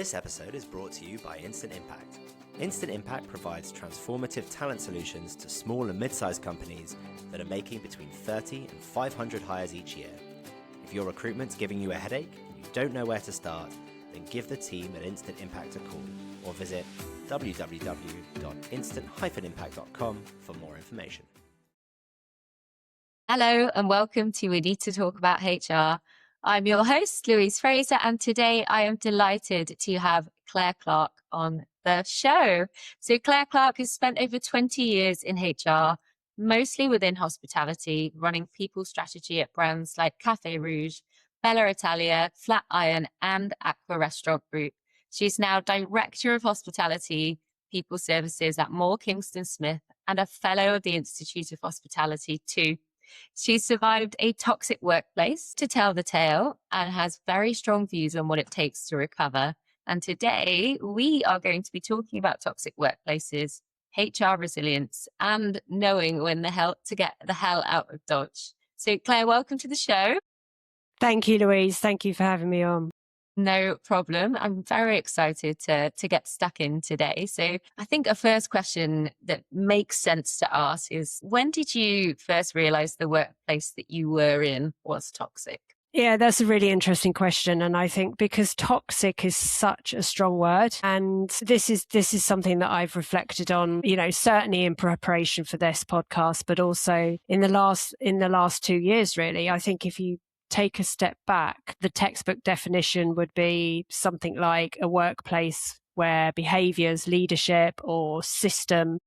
This episode is brought to you by Instant Impact. Instant Impact provides transformative talent solutions to small and mid-sized companies that are making between 30 and 500 hires each year. If your recruitment's giving you a headache and you don't know where to start, then give the team at Instant Impact a call or visit www.instant-impact.com for more information. Hello and welcome to We Need to Talk About HR. I'm your host, Louise Fraser, and today I am delighted to have Clarke on the show. So Clarke has spent over 20 years in HR, mostly within hospitality, running people strategy at brands like Café Rouge, Bella Italia, Flatiron, and Aqua Restaurant Group. She's now Director of Hospitality People Services at Moore Kingston Smith and a Fellow of the Institute of Hospitality too. She survived a toxic workplace to tell the tale and has very strong views on what it takes to recover. And today we are going to be talking about toxic workplaces, HR resilience, and knowing when to get the hell out of Dodge. So Claire, welcome to the show. Thank you, Louise. Thank you for having me on. No problem. I'm very excited to get stuck in today. So I think a first question that makes sense to ask is, when did you first realize the workplace that you were in was toxic? Yeah, that's a really interesting question. And I think because toxic is such a strong word, and this is something that I've reflected on, certainly in preparation for this podcast, but also in the last 2 years, really. I think if you take a step back, the textbook definition would be something like a workplace where behaviors, leadership, or system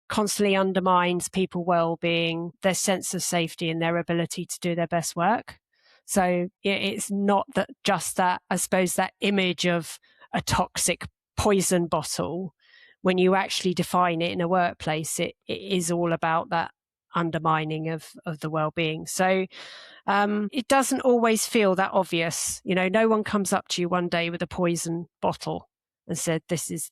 constantly undermines people's well-being, their sense of safety, and their ability to do their best work. So it's not that just that, I suppose, that image of a toxic poison bottle. When you actually define it in a workplace, it is all about that undermining of the well-being. So it doesn't always feel that obvious. No one comes up to you one day with a poison bottle and said, this is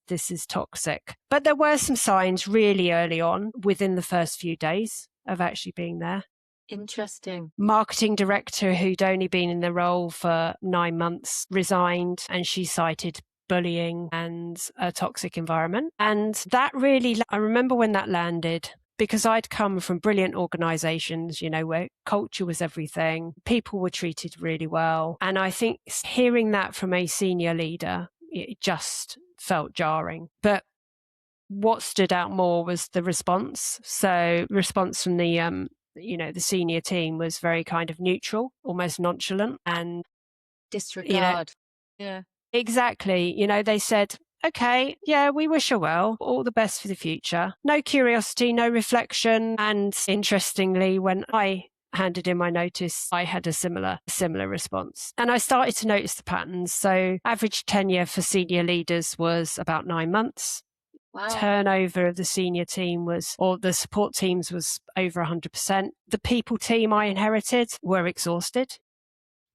toxic. But there were some signs really early on within the first few days of actually being there. Interesting. Marketing director who'd only been in the role for 9 months resigned, and she cited bullying and a toxic environment. And that really, I remember when that landed, because I'd come from brilliant organizations, where culture was everything. People were treated really well. And I think hearing that from a senior leader, it just felt jarring. But what stood out more was the response. So response from the senior team was very kind of neutral, almost nonchalant, and disregard. Yeah, exactly. They said, okay, yeah, we wish her well. All the best for the future. No curiosity, no reflection. And interestingly, when I handed in my notice, I had a similar response. And I started to notice the patterns. So average tenure for senior leaders was about 9 months. Wow. Turnover of the senior team or the support teams was over 100%. The people team I inherited were exhausted.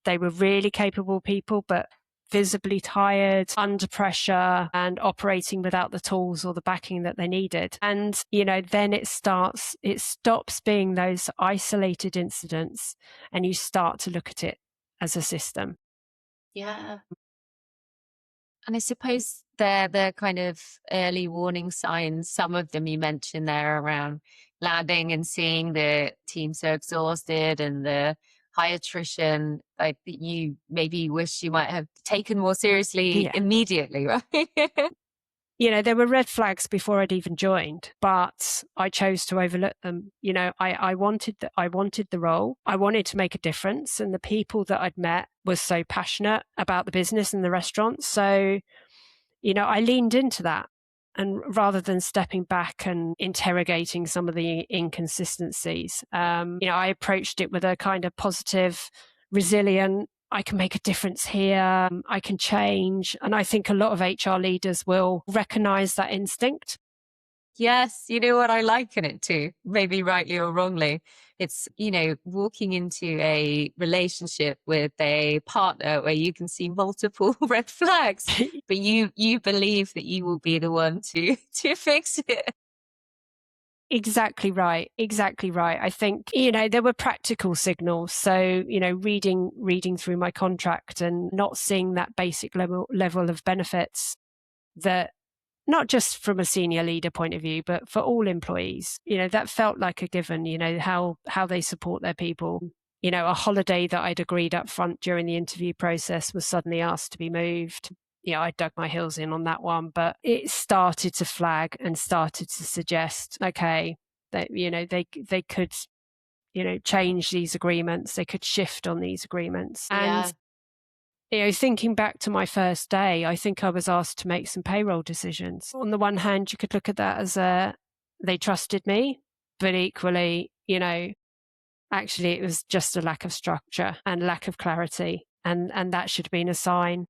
They were really capable people, but visibly tired, under pressure, and operating without the tools or the backing that they needed. And, then it stops being those isolated incidents, and you start to look at it as a system. Yeah. And I suppose they're the kind of early warning signs. Some of them you mentioned there around landing and seeing the team so exhausted and the high attrition, like that you maybe wish you might have taken more seriously immediately, right? There were red flags before I'd even joined, but I chose to overlook them. I wanted the role. I wanted to make a difference, and the people that I'd met were so passionate about the business and the restaurant. So, I leaned into that. And rather than stepping back and interrogating some of the inconsistencies, I approached it with a kind of positive, resilient, I can make a difference here, I can change. And I think a lot of HR leaders will recognize that instinct. Yes, you know what I liken it to, maybe rightly or wrongly. It's, walking into a relationship with a partner where you can see multiple red flags, but you believe that you will be the one to fix it. Exactly right. Exactly right. I think, there were practical signals. So, reading through my contract and not seeing that basic level of benefits that, not just from a senior leader point of view, but for all employees, that felt like a given, how they support their people. A holiday that I'd agreed up front during the interview process was suddenly asked to be moved. I dug my heels in on that one, but it started to flag and started to suggest, okay, that, they could, change these agreements. They could shift on these agreements. And, thinking back to my first day, I think I was asked to make some payroll decisions. On the one hand, you could look at that as they trusted me, but equally, actually it was just a lack of structure and lack of clarity. And that should have been a sign.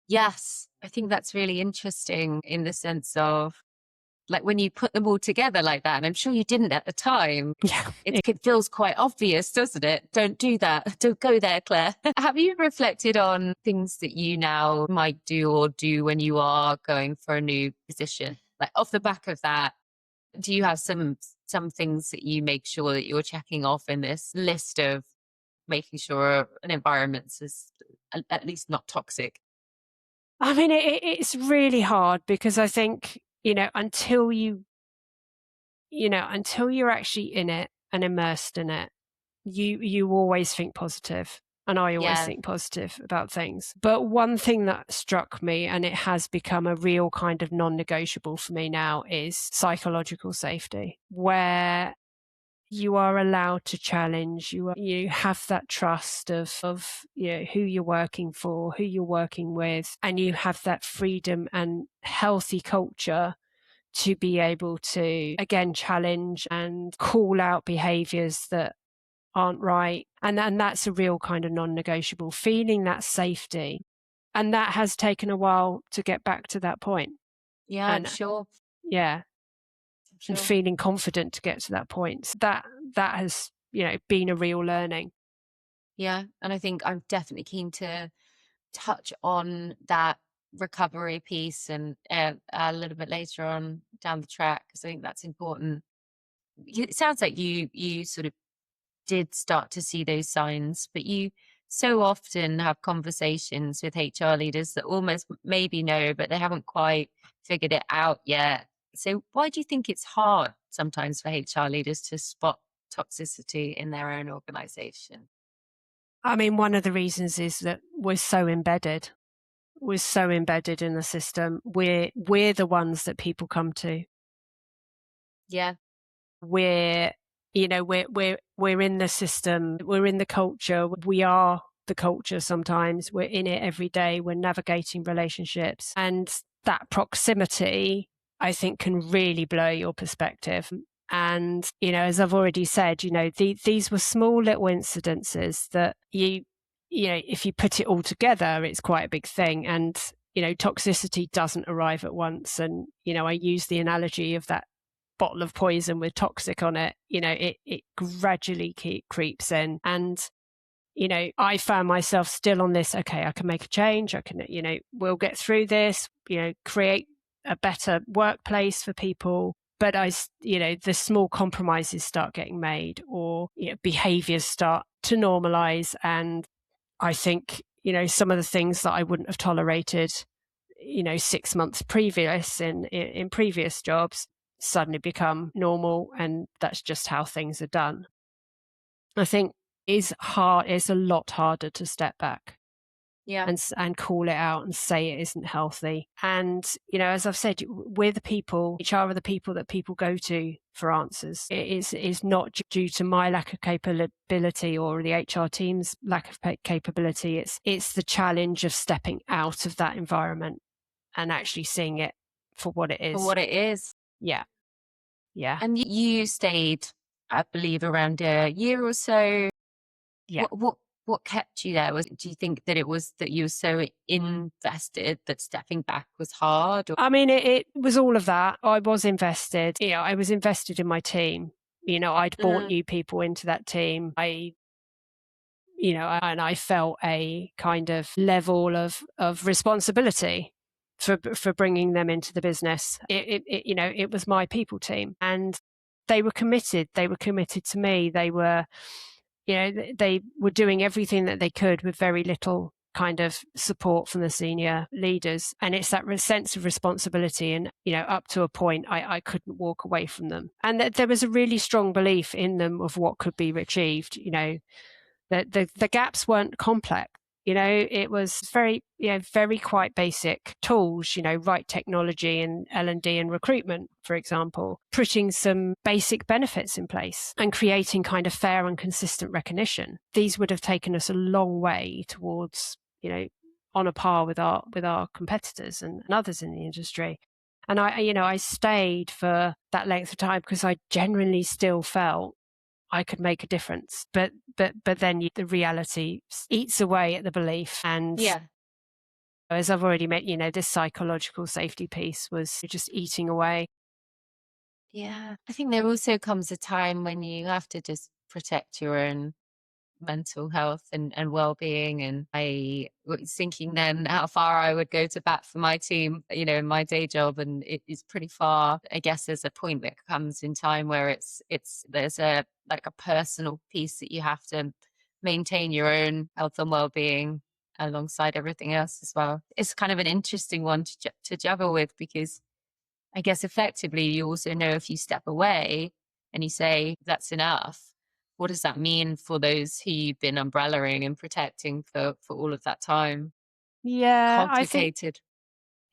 Yes, I think that's really interesting in the sense of, like, when you put them all together like that, and I'm sure you didn't at the time. Yeah. It feels quite obvious, doesn't it? Don't do that. Don't go there, Claire. Have you reflected on things that you now might do or do when you are going for a new position? Like, off the back of that, do you have some things that you make sure that you're checking off in this list of making sure an environment's at least not toxic? I mean, it's really hard because I think, until you're actually in it and immersed in it, you always think positive. And I always think positive about things. But one thing that struck me, and it has become a real kind of non-negotiable for me now, is psychological safety, where you are allowed to challenge. You have that trust of who you're working for, who you're working with, and you have that freedom and healthy culture to be able to, again, challenge and call out behaviors that aren't right. And that's a real kind of non-negotiable, feeling that safety. And that has taken a while to get back to that point. Yeah, I'm sure. Yeah. And feeling confident to get to that point. So that has, been a real learning. Yeah. And I think I'm definitely keen to touch on that recovery piece and a little bit later on down the track, because I think that's important. It sounds like you sort of did start to see those signs, but you so often have conversations with HR leaders that almost maybe know, but they haven't quite figured it out yet. So why do you think it's hard sometimes for HR leaders to spot toxicity in their own organization? I mean, one of the reasons is that we're so embedded. We're so embedded in the system. We're the ones that people come to. Yeah. We're in the system. We're in the culture. We are the culture sometimes. We're in it every day. We're navigating relationships. And that proximity, I think, can really blur your perspective. And, as I've already said, these were small little incidences that if you put it all together, it's quite a big thing. And, toxicity doesn't arrive at once. And, I use the analogy of that bottle of poison with toxic on it. It gradually creeps in. And, I found myself still on this, okay, I can make a change. I can, we'll get through this, create a better workplace for people. But the small compromises start getting made, or behaviors start to normalize. And I think, some of the things that I wouldn't have tolerated, 6 months previous in previous jobs suddenly become normal. And that's just how things are done. I think it's a lot harder to step back. Yeah. And call it out and say it isn't healthy. And, as I've said, we're the people, HR are the people that people go to for answers. It is not due to my lack of capability or the HR team's lack of capability. It's the challenge of stepping out of that environment and actually seeing it for what it is. For what it is. Yeah. Yeah. And you stayed, I believe, around a year or so. Yeah. What kept you there? Do you think that it was that you were so invested that stepping back was hard? I mean, it was all of that. I was invested. I was invested in my team. I'd brought new people into that team. And I felt a kind of level of responsibility for bringing them into the business. It was my people team. And they were committed. They were committed to me. They were, they were doing everything that they could with very little kind of support from the senior leaders. And it's that sense of responsibility. And, up to a point, I couldn't walk away from them. And there was a really strong belief in them of what could be achieved. The gaps weren't complex. It was very quite basic tools, right technology and L&D and recruitment, for example, putting some basic benefits in place and creating kind of fair and consistent recognition. These would have taken us a long way towards, on a par with our competitors and others in the industry. And I stayed for that length of time because I genuinely still felt I could make a difference, but then the reality eats away at the belief. And as I've already met, this psychological safety piece was just eating away. Yeah, I think there also comes a time when you have to just protect your own mental health and well-being. And I was thinking then how far I would go to bat for my team, in my day job, and it is pretty far. I guess there's a point that comes in time where there's a personal piece that you have to maintain your own health and well-being alongside everything else as well. It's kind of an interesting one to juggle with, because I guess effectively you also know if you step away and you say that's enough, what does that mean for those who you've been umbrellaing and protecting for all of that time? Yeah, complicated.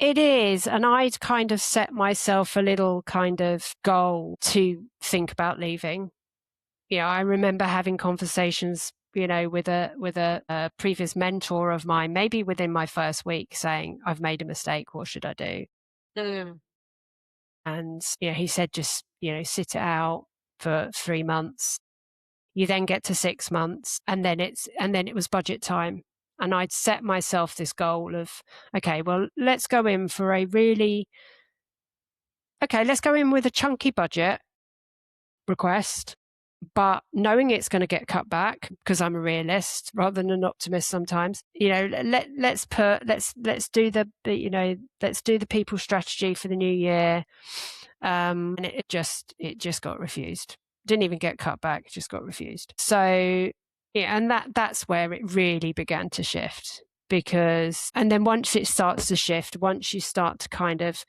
I think it is. And I'd kind of set myself a little kind of goal to think about leaving. I remember having conversations, with a previous mentor of mine, maybe within my first week, saying, I've made a mistake. What should I do? And, he said, just, sit it out for 3 months. You then get to 6 months, and then it was budget time. And I'd set myself this goal of, okay, well, let's go in with a chunky budget request, but knowing it's going to get cut back, because I'm a realist rather than an optimist sometimes. Let's do the people strategy for the new year. And it just got refused. Didn't even get cut back, just got refused. So and that's where it really began to shift, and then once it starts to shift, once you start to kind of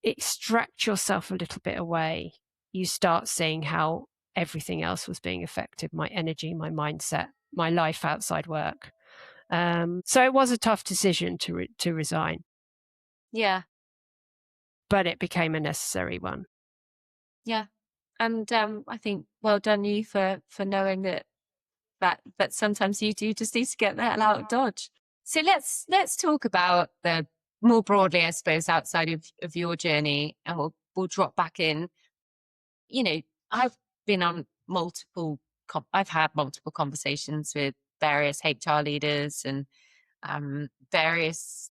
extract yourself a little bit away, you start seeing how everything else was being affected: my energy, my mindset, my life outside work. So it was a tough decision to resign. Yeah. But it became a necessary one. Yeah. And I think well done you for knowing that sometimes you do just need to get the hell out of Dodge. So let's talk about the more broadly, I suppose, outside of your journey, and we'll drop back in. I've been on I've had multiple conversations with various HR leaders and various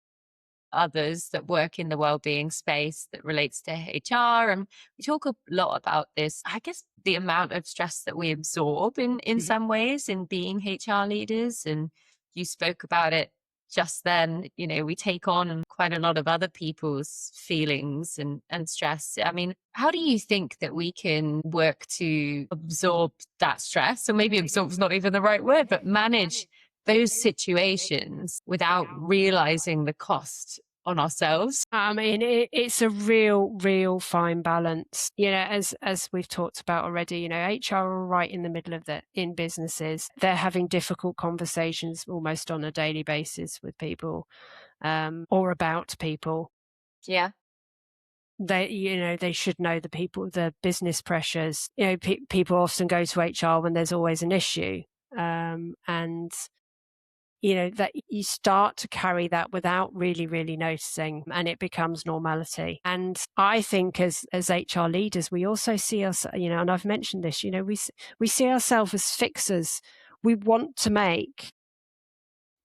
others that work in the well-being space that relates to HR. And we talk a lot about this, I guess, the amount of stress that we absorb in some ways in being HR leaders. And you spoke about it just then. We take on quite a lot of other people's feelings and stress. I mean, how do you think that we can work to absorb that stress? Or maybe absorb is not even the right word, but manage those situations without realizing the cost on ourselves? I mean, it's a real fine balance. As we've talked about already, HR are right in the middle of in businesses. They're having difficult conversations almost on a daily basis with people, or about people. Yeah. They should know the business pressures. People often go to HR when there's always an issue. And that you start to carry that without really noticing, and it becomes normality. And I think as HR leaders, we also see us, and I've mentioned this, we see ourselves as fixers. We want to make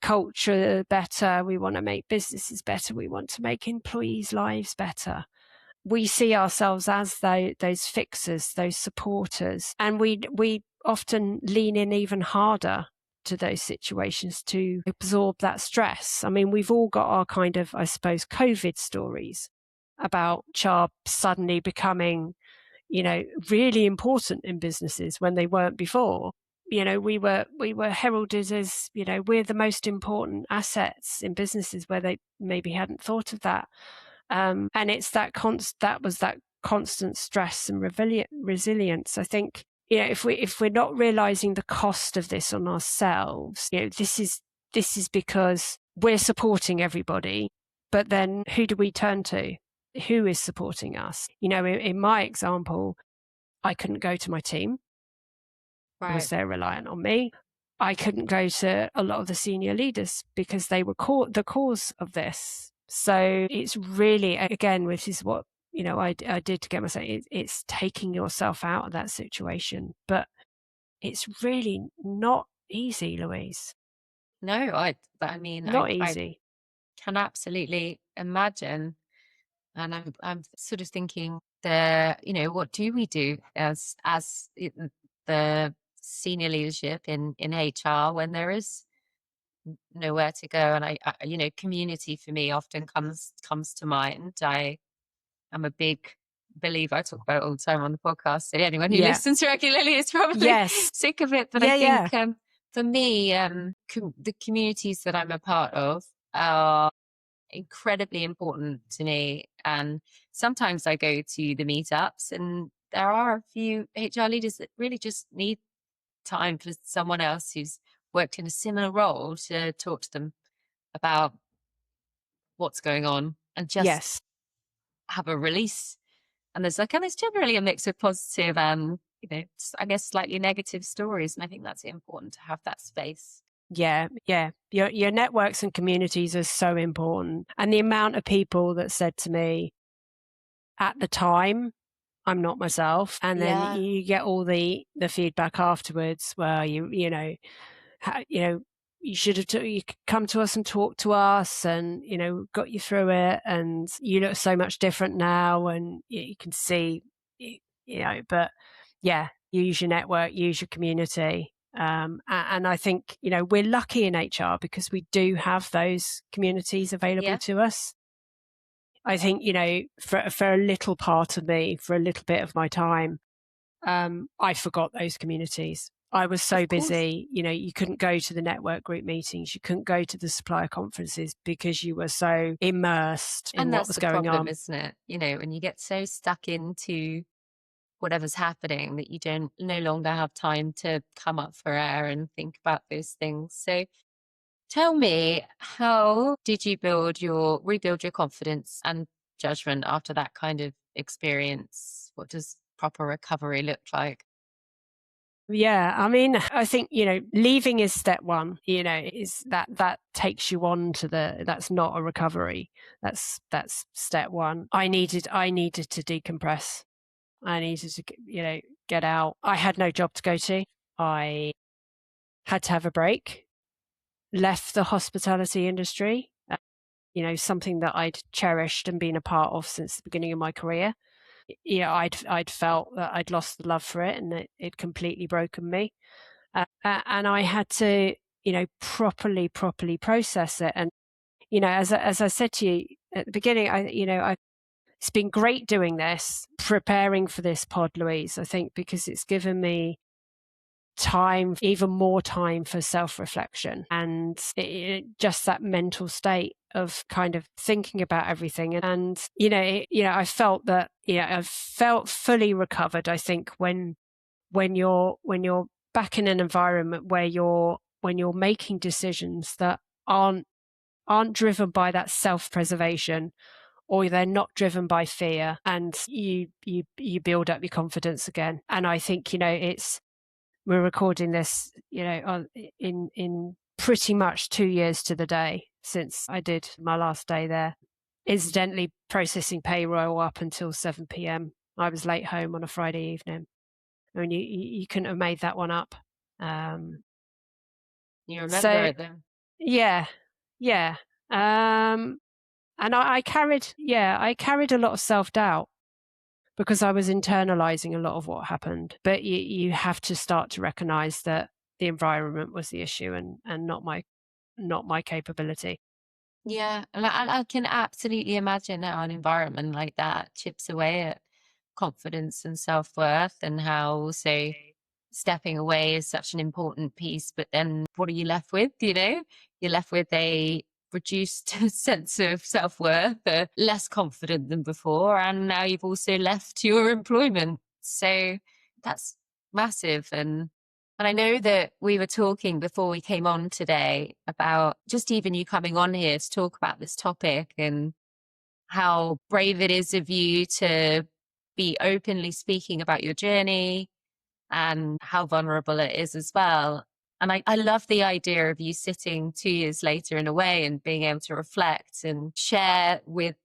culture better. We want to make businesses better. We want to make employees' lives better. We see ourselves as those fixers, those supporters, and we often lean in even harder to those situations to absorb that stress. I mean, we've all got our kind of, I suppose, COVID stories about HR suddenly becoming, really important in businesses when they weren't before. We were heralded as, we're the most important assets in businesses where they maybe hadn't thought of that. And it's that constant stress and resilience. I think, if we're not realizing the cost of this on ourselves, this is because we're supporting everybody, but then who do we turn to? Who is supporting us? In my example, I couldn't go to my team because they're reliant on me. I couldn't go to a lot of the senior leaders because they were the cause of this. So it's really, again, which is what I did to get myself. It's taking yourself out of that situation, but it's really not easy, Louise. No, I can absolutely imagine. And I'm sort of thinking what do we do as the senior leadership in HR when there is nowhere to go? And I community for me often comes to mind. I am a big believer. I talk about it all the time on the podcast. So anyone who listens regularly is probably sick of it. But I think for me, the communities that I'm a part of are incredibly important to me. And sometimes I go to the meetups and there are a few HR leaders that really just need time for someone else who's worked in a similar role to talk to them about what's going on and just have a release. And there's generally a mix of positive and, I guess slightly negative stories. And I think that's important to have that space. Yeah. Your networks and communities are so important. And the amount of people that said to me at the time, I'm not myself. And then you get all the feedback afterwards where you should have you come to us and talk to us and, got you through it. And you look so much different now. And you can see, but use your network, use your community. And I think, we're lucky in HR because we do have those communities available to us. I think, for a little part of me, for a little bit of my time, I forgot those communities. I was so busy, you couldn't go to the network group meetings. You couldn't go to the supplier conferences because you were so immersed in what was going on. Isn't it? When you get so stuck into whatever's happening that you no longer have time to come up for air and think about those things. So tell me, how did you rebuild your confidence and judgment after that kind of experience? What does proper recovery look like? Yeah, I mean, I think, leaving is step one, is that takes you on to that's not a recovery. That's step one. I needed to decompress. I needed to, get out. I had no job to go to. I had to have a break. Left the hospitality industry, something that I'd cherished and been a part of since the beginning of my career. I'd felt that I'd lost the love for it and it completely broken me. And I had to, properly process it. And, as I said to you at the beginning, it's been great doing this, preparing for this pod, Louise, I think, because it's given me time, even more time for self-reflection and just that mental state of kind of thinking about everything. And, I felt that, I felt fully recovered, I think, when you're back in an environment where when you're making decisions that aren't driven by that self-preservation, or they're not driven by fear, and you build up your confidence again. And I think, we're recording this, in pretty much 2 years to the day since I did my last day there. Incidentally, processing payroll up until 7 p.m. I was late home on a Friday evening. I mean, you couldn't have made that one up. You remember it then? Yeah. And I carried a lot of self-doubt because I was internalizing a lot of what happened. But you have to start to recognize that the environment was the issue and not my capability. Yeah, and I can absolutely imagine how an environment like that chips away at confidence and self-worth, and how also stepping away is such an important piece. But then what are you left with? You're left with a reduced sense of self-worth, less confident than before, and now you've also left your employment. So that's massive. And I know that we were talking before we came on today about just even you coming on here to talk about this topic, and how brave it is of you to be openly speaking about your journey and how vulnerable it is as well. And I love the idea of you sitting 2 years later in a way and being able to reflect and share with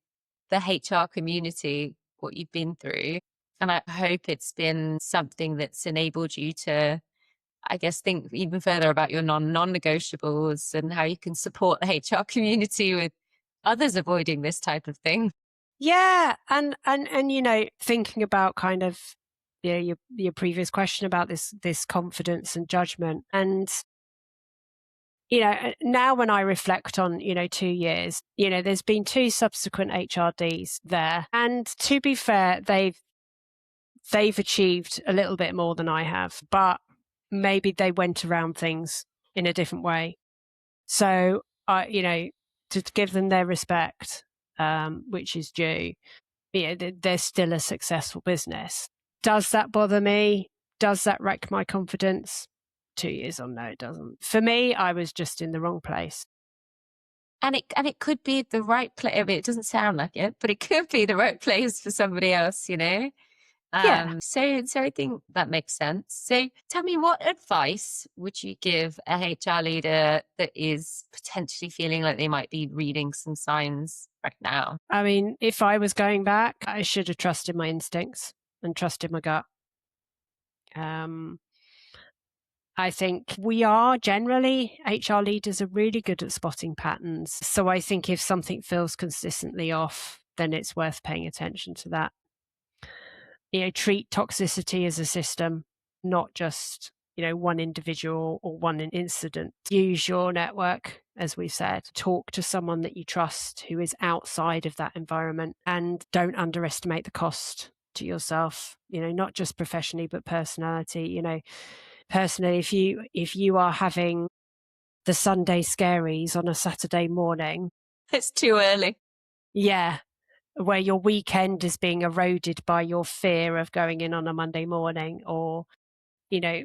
the HR community what you've been through. And I hope it's been something that's enabled you to, I guess, think even further about your non-negotiables and how you can support the HR community with others avoiding this type of thing. Yeah, and thinking about kind of your previous question about this confidence and judgment, and now when I reflect on 2 years, there's been 2 subsequent HRDs there, and to be fair, they've achieved a little bit more than I have, but maybe they went around things in a different way. So to give them their respect, which is due, they're still a successful business. Does that bother me? Does that wreck my confidence? 2 years on, no, it doesn't. For me, I was just in the wrong place. And it could be the right place. I mean, it doesn't sound like it, but it could be the right place for somebody else, Yeah. So I think that makes sense. So tell me, what advice would you give a HR leader that is potentially feeling like they might be reading some signs right now? I mean, if I was going back, I should have trusted my instincts and trusted my gut. I think we are generally, HR leaders are really good at spotting patterns. So I think if something feels consistently off, then it's worth paying attention to that. Treat toxicity as a system, not just, one individual or one incident. Use your network, as we've said. Talk to someone that you trust who is outside of that environment, and don't underestimate the cost to yourself, not just professionally, but personality. Personally, if you are having the Sunday scaries on a Saturday morning, It's too early. yeah, where your weekend is being eroded by your fear of going in on a Monday morning, or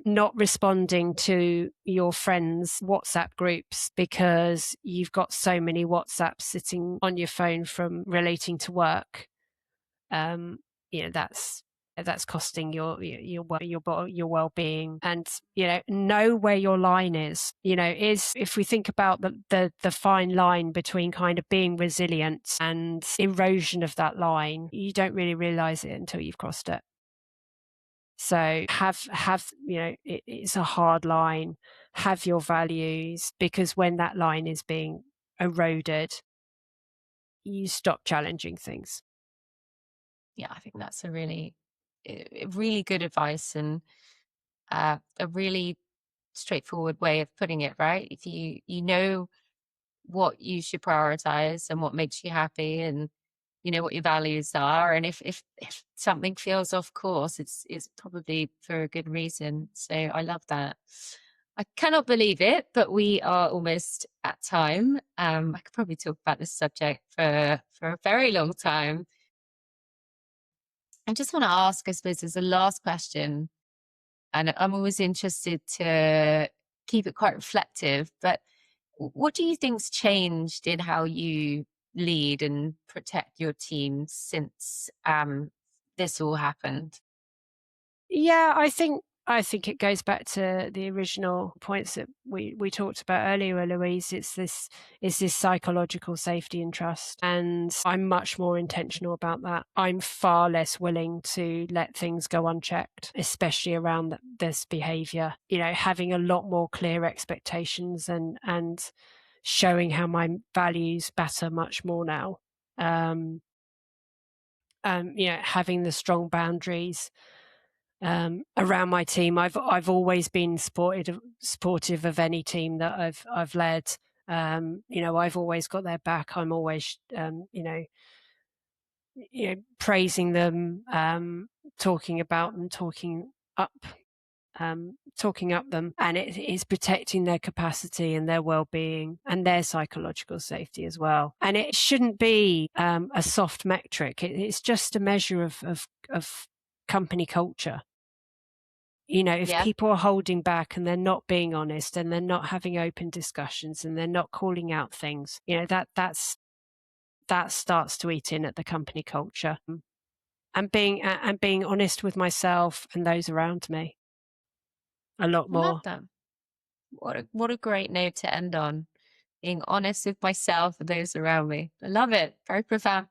not responding to your friends' WhatsApp groups because you've got so many WhatsApps sitting on your phone from relating to work. That's costing your well-being. And know where your line is. Is, if we think about the fine line between kind of being resilient and erosion of that line, you don't really realize it until you've crossed it. So it's a hard line. Have your values, because when that line is being eroded, you stop challenging things. Yeah, I think that's a really good advice, and a really straightforward way of putting it, right? If you know what you should prioritize and what makes you happy, and what your values are, and if something feels off course, it's probably for a good reason. So I love that. I cannot believe it, but we are almost at time. I could probably talk about this subject for a very long time. I just want to ask, I suppose, as a last question, and I'm always interested to keep it quite reflective, but what do you think's changed in how you lead and protect your team since this all happened? Yeah, I think it goes back to the original points that we talked about earlier, Louise. It's this psychological safety and trust, and I'm much more intentional about that. I'm far less willing to let things go unchecked, especially around this behaviour. Having a lot more clear expectations and showing how my values matter much more now. Having the strong boundaries around my team. I've always been supportive of any team that I've led. I've always got their back. I'm always praising them, talking about them, talking up them, and it is protecting their capacity and their well-being and their psychological safety as well. And it shouldn't be a soft metric. It's just a measure of company culture. If people are holding back and they're not being honest and they're not having open discussions and they're not calling out things, that starts to eat in at the company culture. And being honest with myself and those around me a lot more. I love that. What a great note to end on. Being honest with myself and those around me. I love it. Very profound.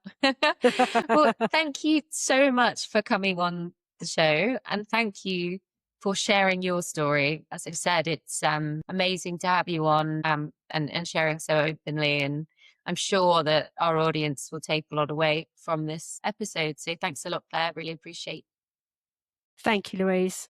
Well, thank you so much for coming on the show, and thank you for sharing your story. As I said, it's amazing to have you on and sharing so openly, and I'm sure that our audience will take a lot away from this episode. So thanks a lot, Claire. Really appreciate it. Thank you, Louise.